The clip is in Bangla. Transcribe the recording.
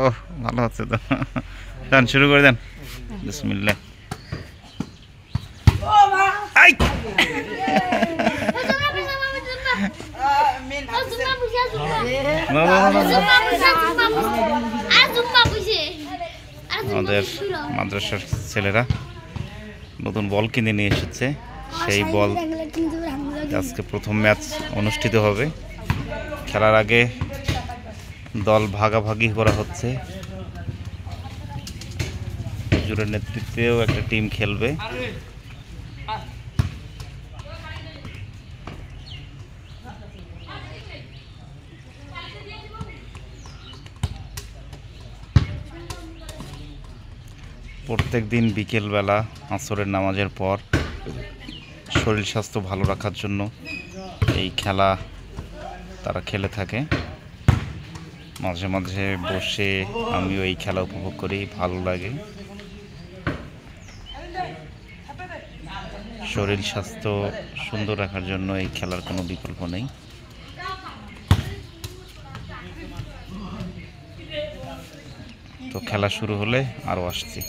ও ভালো হচ্ছে তো। দেন শুরু করে দেন। বিসমিল্লাহ। আই আমাদের মাদ্রাসার ছেলেরা নতুন বল কিনে নিয়ে এসেছে। সেই বল আজকে প্রথম ম্যাচ অনুষ্ঠিত হবে। খেলার আগে দল ভাগাভাগি করা হচ্ছে। হুজুরের নেতৃত্বেও একটা টিম খেলবে। প্রত্যেক দিন বিকেলবেলা আসরের নামাজের পর শরীর স্বাস্থ্য ভালো রাখার জন্য এই খেলা তারা খেলে থাকে। মাঝে মাঝে বসে আমিও এই খেলা উপভোগ করি, ভালো লাগে। শরীর স্বাস্থ্য সুন্দর রাখার জন্য এই খেলার কোনো বিকল্প নেই। তো খেলা শুরু হলে আরও আসছি।